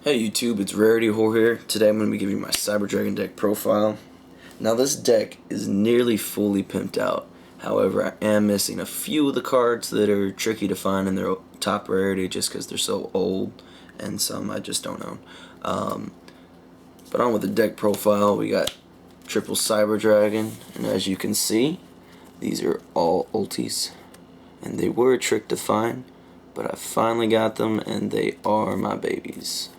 Hey YouTube, it's Rarity here. Today I'm going to be giving you my Cyber Dragon deck profile. Now this deck is nearly fully pimped out. However, I am missing a few of the cards that are tricky to find in their top rarity just because they're so old, and some I just don't own. But on with the deck profile, we got triple Cyber Dragon, and as you can see, these are all ultis. And they were a trick to find, but I finally got them, and they are my babies.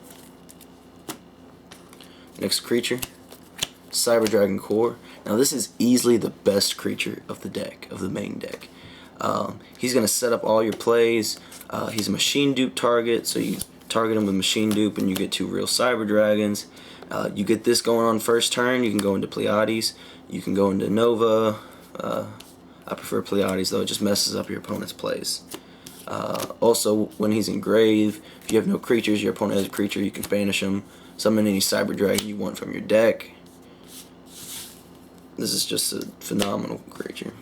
Next creature, Cyber Dragon Core. Now this is easily the best creature of the deck, of the main deck. He's going to set up all your plays. He's a machine dupe target, so you target him with machine dupe and you get 2 real Cyber Dragons. You get this going on first turn. You can go into Pleiades, you can go into Nova. I prefer Pleiades though, it just messes up your opponent's plays. Also, when he's in grave, if you have no creatures, your opponent has a creature, you can banish him. Summon any Cyber Dragon you want from your deck. This is just a phenomenal creature.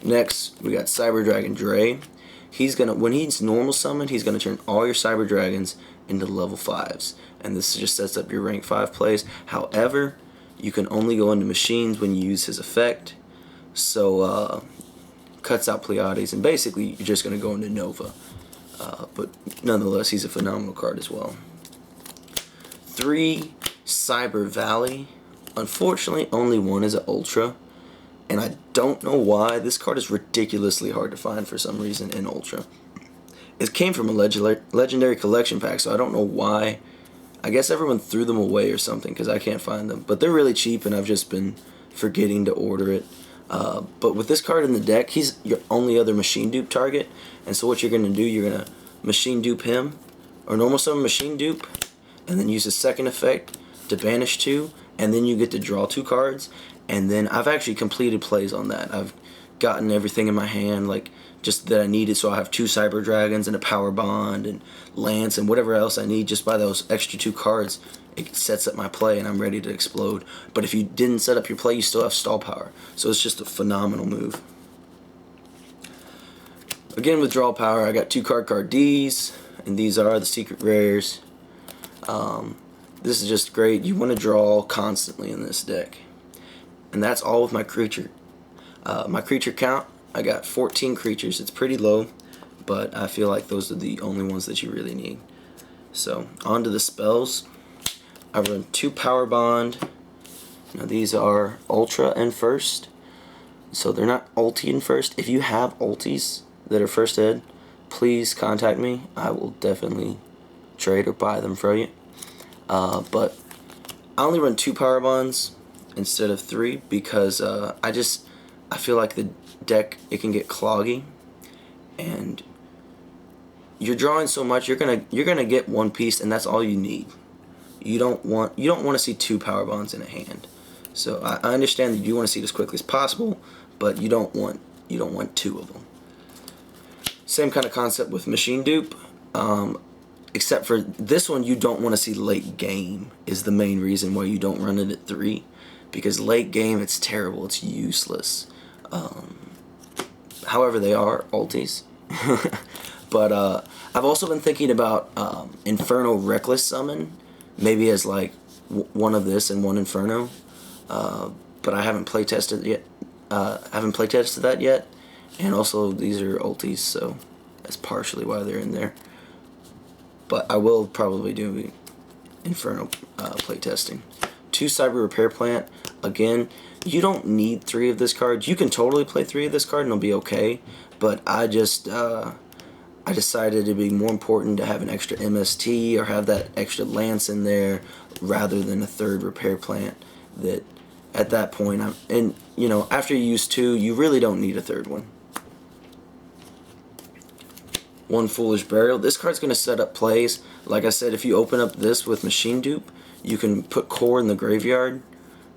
Next, we got Cyber Dragon Dre. When he's normal summoned, he's gonna turn all your Cyber Dragons into level 5s, and this just sets up your rank 5 plays. However, you can only go into machines when you use his effect, so cuts out Pleiades, and basically you're just gonna go into Nova. But nonetheless, he's a phenomenal card as well. 3 Cyber Valley. Unfortunately, only one is an Ultra, and I don't know why. This card is ridiculously hard to find for some reason in Ultra. It came from a legendary collection pack, so I don't know why. I guess everyone threw them away or something because I can't find them. But they're really cheap, and I've just been forgetting to order it. But with this card in the deck, he's your only other machine dupe target, and so what you're going to do, you're going to machine dupe him, or normal summon machine dupe, and then use his second effect to banish 2, and then you get to draw 2 cards. And then I've actually completed plays on that. I've gotten everything in my hand, like just that I needed, so I have 2 Cyber Dragons and a Power Bond and Lance and whatever else I need. Just by those extra 2 cards, it sets up my play and I'm ready to explode. But if you didn't set up your play, you still have stall power, so it's just a phenomenal move. Again, with draw power, I got 2 card Ds, and these are the secret rares. This is just great. You want to draw constantly in this deck. And that's all with my creature. My creature count, I got 14 creatures. It's pretty low, but I feel like those are the only ones that you really need. So, on to the spells. I run 2 Power Bond. Now these are Ultra and First, so they're not ulti and First. If you have ultis that are first ed, please contact me. I will definitely trade or buy them for you. But I only run 2 Power Bonds instead of 3 because I feel like the deck, it can get cloggy, and you're drawing so much, you're gonna get 1 piece, and that's all you need. You don't want to see 2 Power Bonds in a hand. So I understand that you want to see it as quickly as possible, but you don't want 2 of them. Same kind of concept with machine dupe. Except for this one, you don't want to see late game is the main reason why you don't run it at 3, because late game it's terrible, it's useless. However, they are ultis. But I've also been thinking about Inferno Reckless Summon, maybe as like one of this and 1 Inferno, but I haven't playtested yet. Haven't playtested that yet, and also these are ultis, so that's partially why they're in there. But I will probably do Inferno playtesting. 2 Cyber Repair Plant. Again, you don't need 3 of this card. You can totally play 3 of this card and it'll be okay. But I decided it'd be more important to have an extra MST or have that extra Lance in there rather than a 3rd Repair Plant. That at that point, after you use 2, you really don't need a 3rd one. 1 Foolish Burial. This card's going to set up plays. Like I said, if you open up this with machine dupe, you can put core in the graveyard.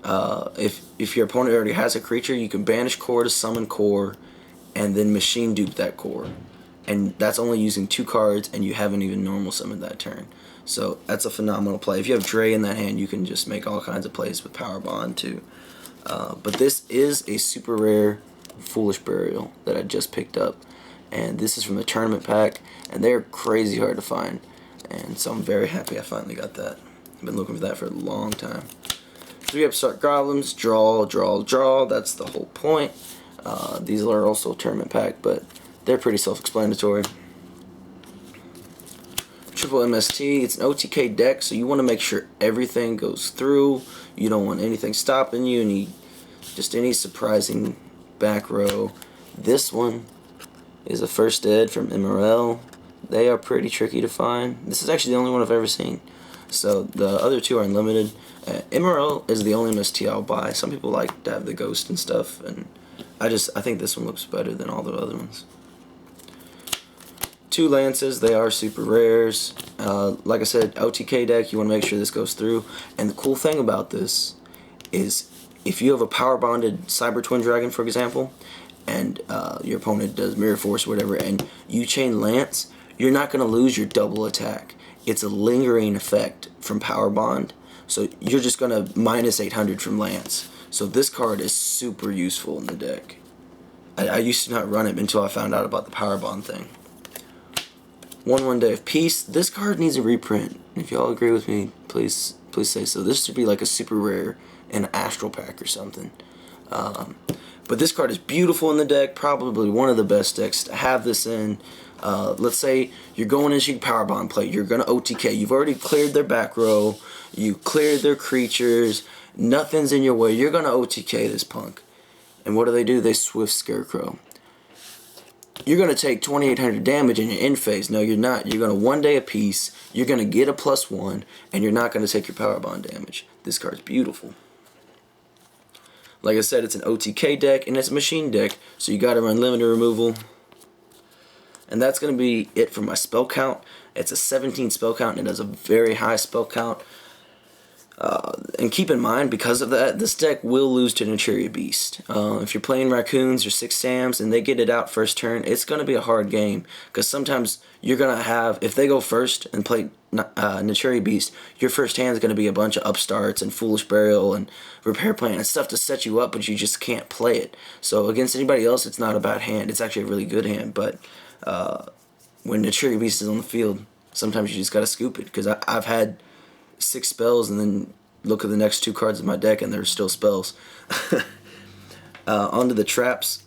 If your opponent already has a creature, you can banish core to summon core, and then machine dupe that core. And that's only using 2 cards, and you haven't even normal summoned that turn. So that's a phenomenal play. If you have Dre in that hand, you can just make all kinds of plays with Power Bond too. But this is a super rare Foolish Burial that I just picked up. And this is from the tournament pack, and they're crazy hard to find. and so I'm very happy I finally got that. I've been looking for that for a long time. 3 Upstart Goblins, draw, draw, draw. That's the whole point. These are also a tournament pack, but they're pretty self-explanatory. Triple MST, it's an OTK deck, so you want to make sure everything goes through. You don't want anything stopping you, any surprising back row. This one is a first ed from MRL. They are pretty tricky to find. This is actually the only one I've ever seen. So the other 2 are unlimited. MRL is the only MST I'll buy. Some people like to have the ghost and stuff, and I think this one looks better than all the other ones. 2 Lances, they are super rares. Like I said, OTK deck, you want to make sure this goes through. And the cool thing about this is if you have a power bonded Cyber Twin Dragon, for example, and your opponent does Mirror Force or whatever, and you chain Lance, you're not going to lose your double attack. It's a lingering effect from Power Bond, so you're just going to minus 800 from Lance. So this card is super useful in the deck. I used to not run it until I found out about the Power Bond thing. 1/1 Day of Peace. This card needs a reprint. If y'all agree with me, please say so. This should be like a super rare in an Astral Pack or something. But this card is beautiful in the deck. Probably one of the best decks to have this in. Let's say you're going into your Power Bond play. You're going to OTK. You've already cleared their back row. You cleared their creatures. Nothing's in your way. You're going to OTK this punk. And what do? They Swift Scarecrow. You're going to take 2,800 damage in your end phase. No, you're not. You're going to 1 day apiece. You're going to get a +1, and you're not going to take your Power Bond damage. This card's beautiful. Like I said, it's an OTK deck, and it's a machine deck, so you got to run limited removal. And that's going to be it for my spell count. It's a 17 spell count, and it has a very high spell count. And keep in mind, because of that, this deck will lose to Naturia Beast. If you're playing Raccoons or 6 Sams and they get it out first turn, it's going to be a hard game. Because sometimes you're going to have, if they go first and play Naturia Beast, your first hand is going to be a bunch of Upstarts and Foolish Burial and Repair Plan and stuff to set you up, but you just can't play it. So against anybody else, it's not a bad hand. It's actually a really good hand. But when Naturia Beast is on the field, sometimes you just got to scoop it. Because I've had 6 spells and then look at the next 2 cards in my deck and there's still spells. Onto the traps.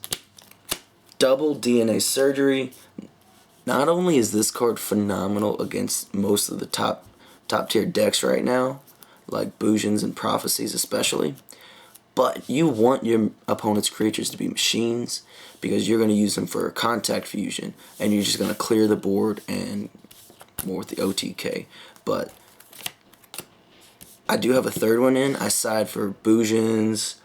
Double DNA Surgery. Not only is this card phenomenal against most of the top tier decks right now, like Bujins and Prophecies especially, but you want your opponent's creatures to be machines because you're going to use them for contact fusion and you're just going to clear the board and more with the OTK. But I do have a third one in. I side for Bujins,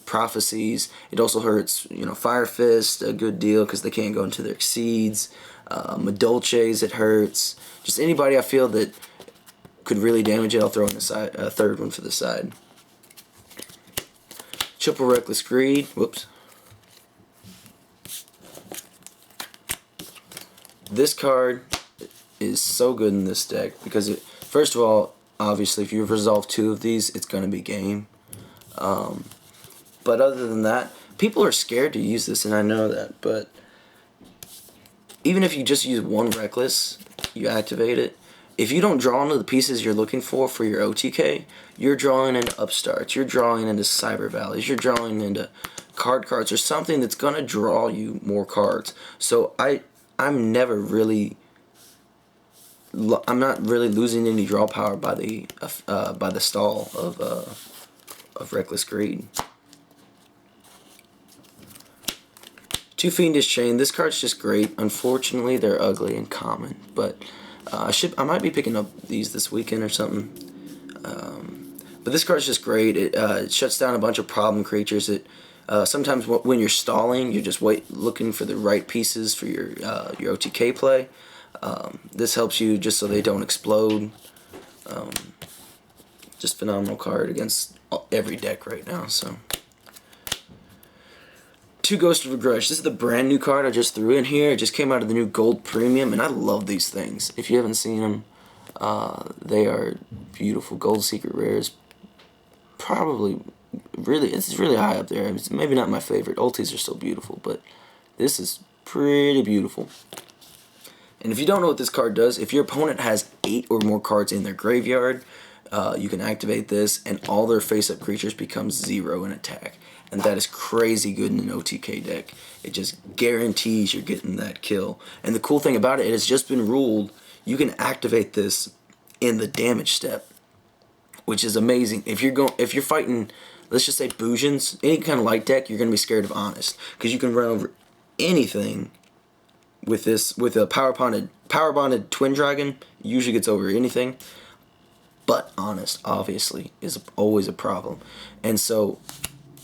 Prophecies. It also hurts, Fire Fist, a good deal because they can't go into their Exceeds. Madolches, it hurts. Just anybody I feel that could really damage it, I'll throw in a third one for the side. Triple Reckless Greed. Whoops. This card is so good in this deck because first of all, obviously, if you've resolved 2 of these, it's going to be game. But other than that, people are scared to use this, and I know that. But even if you just use 1 Reckless, you activate it. If you don't draw into the pieces you're looking for your OTK, you're drawing into Upstarts, you're drawing into Cyber Valleys, you're drawing into cards or something that's going to draw you more cards. So I'm not really losing any draw power by the stall of Reckless Greed. 2 Fiendish Chain. This card's just great. Unfortunately, they're ugly and common, but I might be picking up these this weekend or something. But this card's just great. It shuts down a bunch of problem creatures. Sometimes when you're stalling, you're just looking for the right pieces for your OTK play. This helps you just so they don't explode. Just phenomenal card against every deck right now. So 2 Ghost of a Grudge. This is the brand new card I just threw in here. It just came out of the new Gold Premium, and I love these things. If you haven't seen them, they are beautiful. Gold Secret Rares. Probably it's really high up there. It's maybe not my favorite. Ultis are still beautiful, but this is pretty beautiful. And if you don't know what this card does, if your opponent has 8 or more cards in their graveyard, you can activate this, and all their face-up creatures become 0 in attack. And that is crazy good in an OTK deck. It just guarantees you're getting that kill. And the cool thing about it, it has just been ruled you can activate this in the damage step, which is amazing. If you're fighting, let's just say Boojins, any kind of light deck, you're gonna be scared of Honest, because you can run over anything with this. With a power bonded Twin Dragon, usually gets over anything. But Honest, obviously, is always a problem. And so,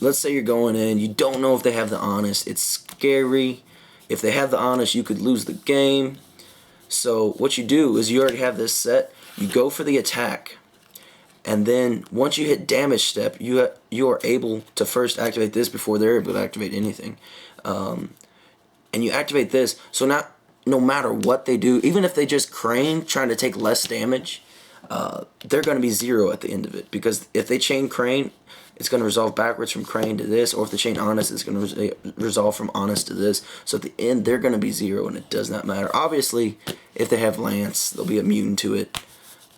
let's say you're going in, you don't know if they have the Honest. It's scary. If they have the Honest, you could lose the game. So what you do is you already have this set. You go for the attack. And then once you hit damage step, you are able to first activate this before they're able to activate anything. And you activate this. So no matter what they do, even if they just crane trying to take less damage, they're going to be 0 at the end of it, because if they chain crane, it's going to resolve backwards from crane to this, or if they chain honest, it's going to resolve from honest to this. So at the end, they're going to be 0, and it does not matter. Obviously, if they have Lance, they'll be immune to it,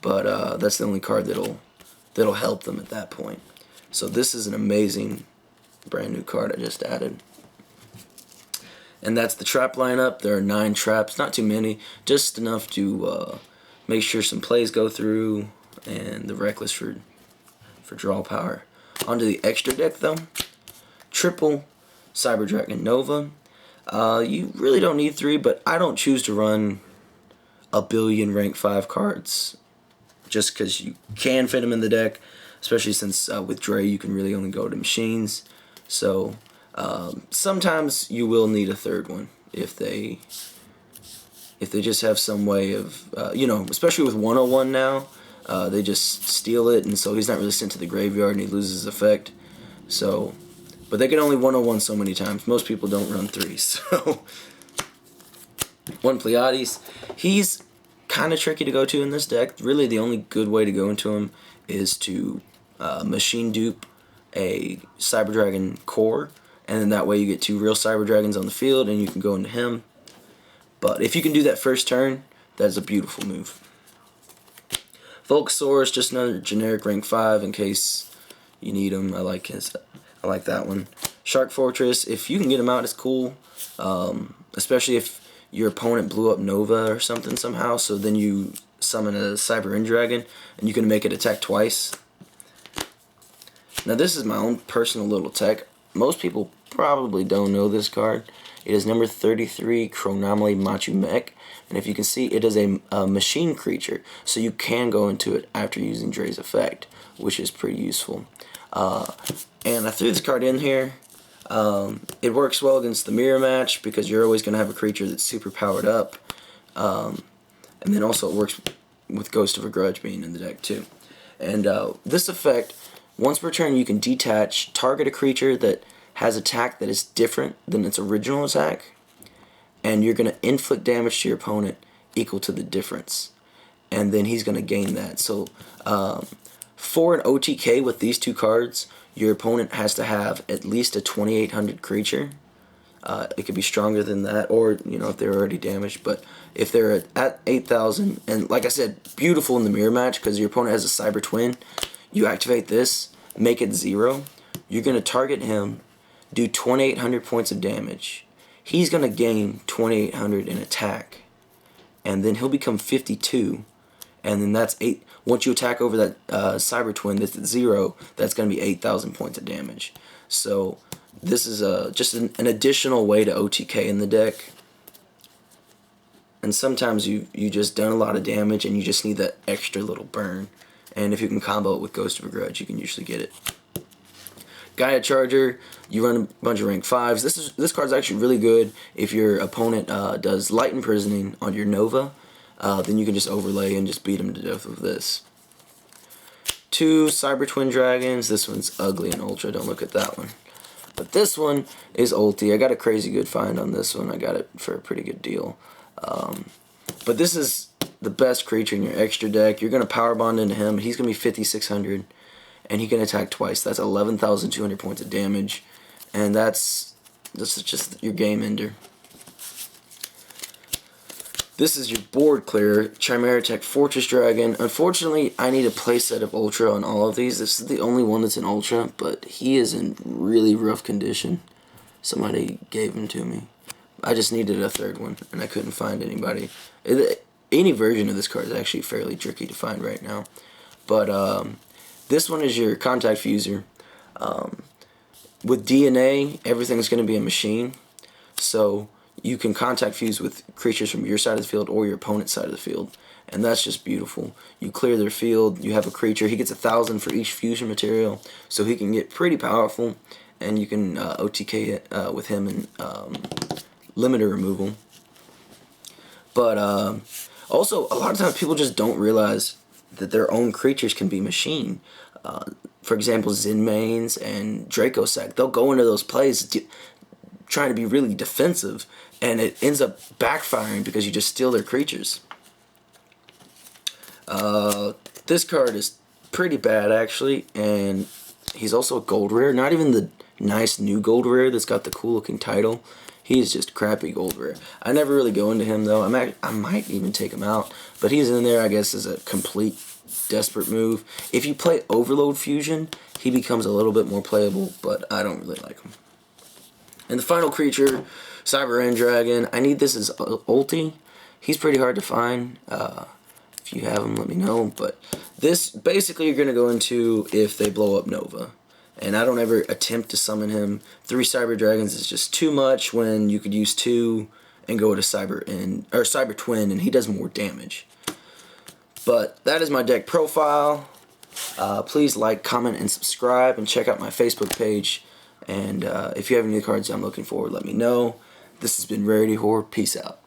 but that's the only card that'll help them at that point. So this is an amazing brand new card I just added. And that's the trap lineup. There are 9 traps, not too many, just enough to make sure some plays go through, and the Reckless for draw power. Onto the extra deck though. Triple Cyber Dragon Nova. You really don't need 3, but I don't choose to run a billion rank 5 cards just because you can fit them in the deck, especially since with Dre you can really only go to machines. So sometimes you will need a 3rd one if they just have some way of, especially with 101 now, they just steal it, and so he's not really sent to the graveyard and he loses his effect. So, but they can only 101 so many times. Most people don't run 3, so. One Pleiades, he's kind of tricky to go to in this deck. Really the only good way to go into him is to machine dupe a Cyber Dragon core, and then that way you get 2 real Cyber Dragons on the field and you can go into him. But if you can do that first turn, that's a beautiful move. Volcasaurus, just another generic rank 5 in case you need him. I like that one. Shark Fortress, if you can get him out, it's cool. Especially if your opponent blew up Nova or something somehow, so then you summon a Cyber End Dragon and you can make it attack twice. Now this is my own personal little tech. Most people probably don't know this card. It is number 33, Chronomaly Machu Mech, and if you can see, it is a machine creature, so you can go into it after using Dre's effect, which is pretty useful. And I threw this card in here. It works well against the mirror match because you're always going to have a creature that's super powered up, and then also it works with Ghost of a Grudge being in the deck too. And this effect, once per turn, you can detach, target a creature that has attack that is different than its original attack, and you're going to inflict damage to your opponent equal to the difference, and then he's going to gain that. So for an OTK with these 2 cards, your opponent has to have at least a 2800 creature. It could be stronger than that, or if they're already damaged, but if they're at 8000, and like I said, beautiful in the mirror match because your opponent has a Cyber Twin, you activate this, make it 0, you're going to target him, do 2800 points of damage. He's going to gain 2800 in attack, and then he'll become 52, and then that's 8. Once you attack over that Cyber Twin that's at 0, that's going to be 8000 points of damage. So this is just an additional way to OTK in the deck. And sometimes you just done a lot of damage and you just need that extra little burn. And if you can combo it with Ghost of a Grudge, you can usually get it. Gaia Charger, you run a bunch of rank 5s. This card's actually really good if your opponent does Light Imprisoning on your Nova. Then you can just overlay and just beat him to death with this. 2 Cyber Twin Dragons. This one's ugly and ultra. Don't look at that one. But this one is ulti. I got a crazy good find on this one. I got it for a pretty good deal. But this is the best creature in your extra deck. You're going to power bond into him. He's going to be 5600. And he can attack twice. That's 11,200 points of damage. And that's just your game ender. This is your board clear, Chimera Tech Fortress Dragon. Unfortunately, I need a playset of Ultra on all of these. This is the only one that's in Ultra, but he is in really rough condition. Somebody gave him to me. I just needed a third one, and I couldn't find anybody. Any version of this card is actually fairly tricky to find right now. But this one is your contact fuser. With DNA, everything's going to be a machine. So you can contact fuse with creatures from your side of the field or your opponent's side of the field. And that's just beautiful. You clear their field, you have a creature. He gets 1,000 for each fusion material, so he can get pretty powerful. And you can OTK it with him and limiter removal. But also, a lot of times people just don't realize that their own creatures can be machine. For example, Zinmanes and Dracossack, they'll go into those plays trying to be really defensive, and it ends up backfiring because you just steal their creatures. This card is pretty bad, actually, and he's also a gold rare. Not even the nice new gold rare that's got the cool looking title. He's just crappy gold rare. I never really go into him, though. I might even take him out, but he's in there, I guess, as a complete desperate move. If you play Overload Fusion, he becomes a little bit more playable, but I don't really like him. And the final creature, Cyber End Dragon. I need this as ulti. He's pretty hard to find. If you have him, let me know. But this, basically, you're going to go into if they blow up Nova. And I don't ever attempt to summon him. 3 Cyber Dragons is just too much when you could use 2 and go to Cyber Twin, and he does more damage. But that is my deck profile. Please like, comment, and subscribe, and check out my Facebook page. And if you have any cards I'm looking for, let me know. This has been Rarity Horror. Peace out.